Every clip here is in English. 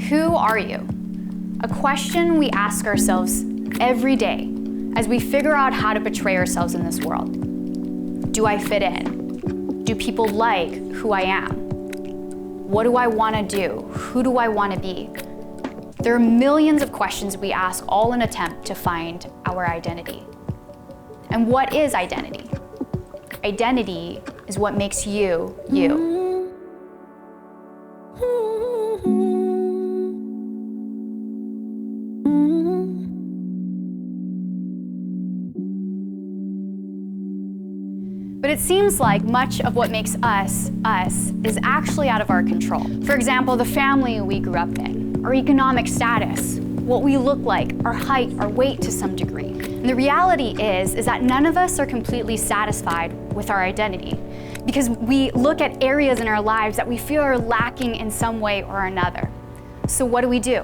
Who are you? A question we ask ourselves every day as we figure out how to portray ourselves in this world. Do I fit in? Do people like who I am? What do I want to do? Who do I want to be? There are millions of questions we ask, all in an attempt to find our identity. And what is identity? Identity is what makes you, you. But it seems like much of what makes us, us, is actually out of our control. For example, the family we grew up in, our economic status, what we look like, our height, our weight to some degree. And the reality is that none of us are completely satisfied with our identity because we look at areas in our lives that we feel are lacking in some way or another. So what do?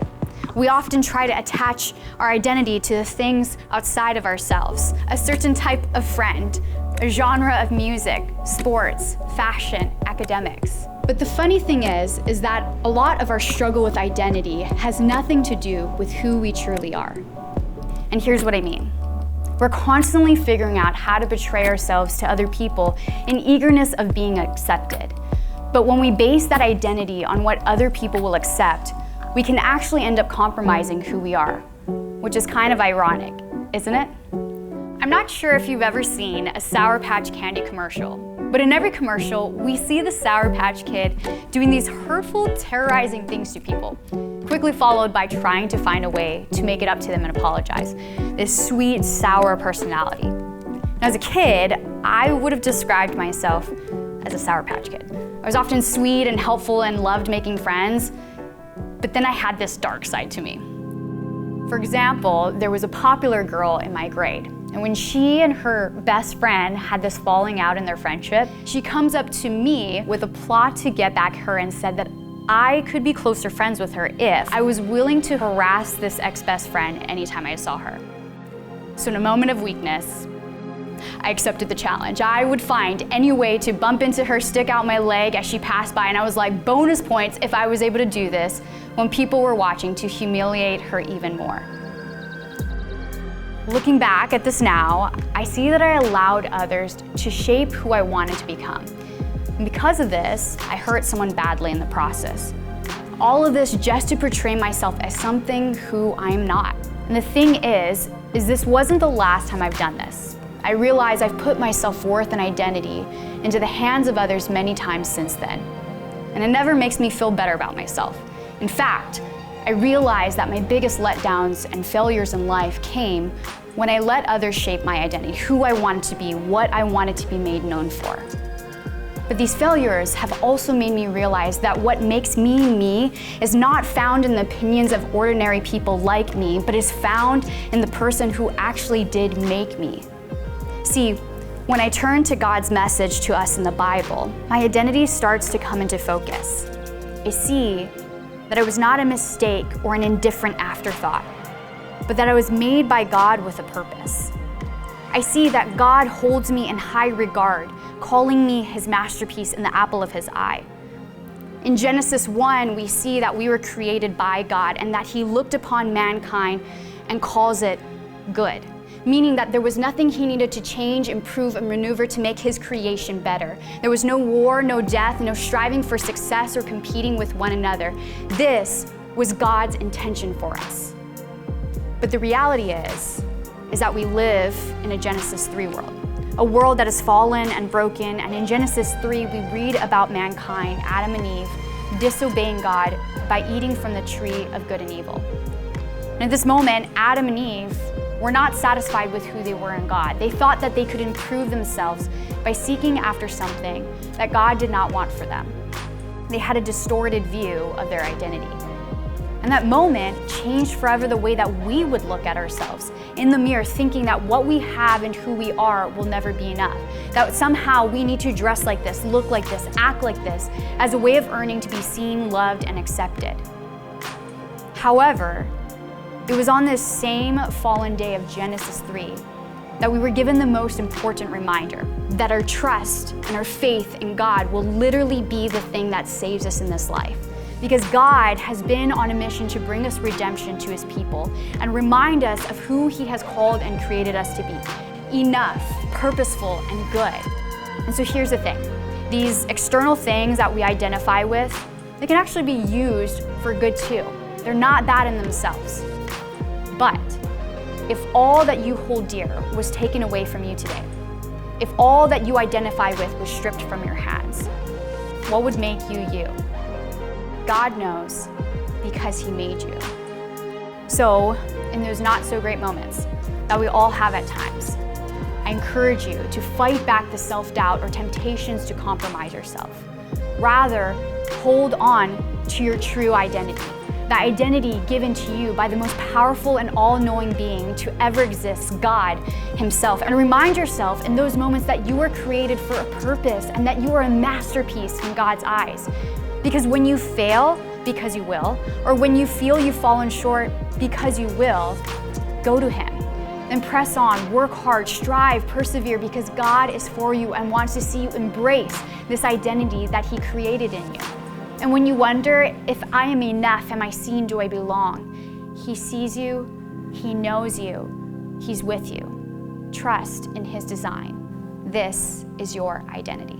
We often try to attach our identity to the things outside of ourselves, a certain type of friend, a genre of music, sports, fashion, academics. But the funny thing is that a lot of our struggle with identity has nothing to do with who we truly are. And here's what I mean. We're constantly figuring out how to portray ourselves to other people in eagerness of being accepted. But when we base that identity on what other people will accept, we can actually end up compromising who we are, which is kind of ironic, isn't it? I'm not sure if you've ever seen a Sour Patch Candy commercial, but in every commercial, we see the Sour Patch Kid doing these hurtful, terrorizing things to people, quickly followed by trying to find a way to make it up to them and apologize. This sweet, sour personality. Now, as a kid, I would have described myself as a Sour Patch Kid. I was often sweet and helpful and loved making friends, but then I had this dark side to me. For example, there was a popular girl in my grade. And when she and her best friend had this falling out in their friendship, she comes up to me with a plot to get back her and said that I could be closer friends with her if I was willing to harass this ex-best friend anytime I saw her. So in a moment of weakness, I accepted the challenge. I would find any way to bump into her, stick out my leg as she passed by, and I was like, bonus points if I was able to do this when people were watching to humiliate her even more. Looking back at this now, I see that I allowed others to shape who I wanted to become. And because of this, I hurt someone badly in the process. All of this just to portray myself as something who I'm not. And the thing is this wasn't the last time I've done this. I realize I've put my self-worth and identity into the hands of others many times since then. And it never makes me feel better about myself. In fact, I realized that my biggest letdowns and failures in life came when I let others shape my identity, who I wanted to be, what I wanted to be made known for. But these failures have also made me realize that what makes me me is not found in the opinions of ordinary people like me, but is found in the person who actually did make me. See, when I turn to God's message to us in the Bible, my identity starts to come into focus. I see that I was not a mistake or an indifferent afterthought, but that I was made by God with a purpose. I see that God holds me in high regard, calling me his masterpiece and the apple of his eye. In Genesis 1, we see that we were created by God and that he looked upon mankind and calls it good, meaning that there was nothing he needed to change, improve, and maneuver to make his creation better. There was no war, no death, no striving for success or competing with one another. This was God's intention for us. But the reality is that we live in a Genesis 3 world, a world that is fallen and broken. And in Genesis 3, we read about mankind, Adam and Eve, disobeying God by eating from the tree of good and evil. And at this moment, Adam and Eve were not satisfied with who they were in God. They thought that they could improve themselves by seeking after something that God did not want for them. They had a distorted view of their identity. And that moment changed forever the way that we would look at ourselves in the mirror, thinking that what we have and who we are will never be enough. That somehow we need to dress like this, look like this, act like this, as a way of earning to be seen, loved, and accepted. However, it was on this same fallen day of Genesis 3 that we were given the most important reminder that our trust and our faith in God will literally be the thing that saves us in this life. because God has been on a mission to bring us redemption to his people and remind us of who he has called and created us to be. Enough, purposeful, and good. And so here's the thing. These external things that we identify with, they can actually be used for good too. They're not bad in themselves. But if all that you hold dear was taken away from you today, if all that you identify with was stripped from your hands, what would make you you? God knows because he made you. So, in those not so great moments that we all have at times, I encourage you to fight back the self-doubt or temptations to compromise yourself. Rather, hold on to your true identity, the identity given to you by the most powerful and all-knowing being to ever exist, God himself. And remind yourself in those moments that you were created for a purpose and that you are a masterpiece in God's eyes. Because when you fail, because you will, or when you feel you've fallen short, because you will, go to him. Then press on, work hard, strive, persevere, because God is for you and wants to see you embrace this identity that he created in you. And when you wonder, if I am enough, am I seen, do I belong? He sees you, he knows you, he's with you. Trust in his design. This is your identity.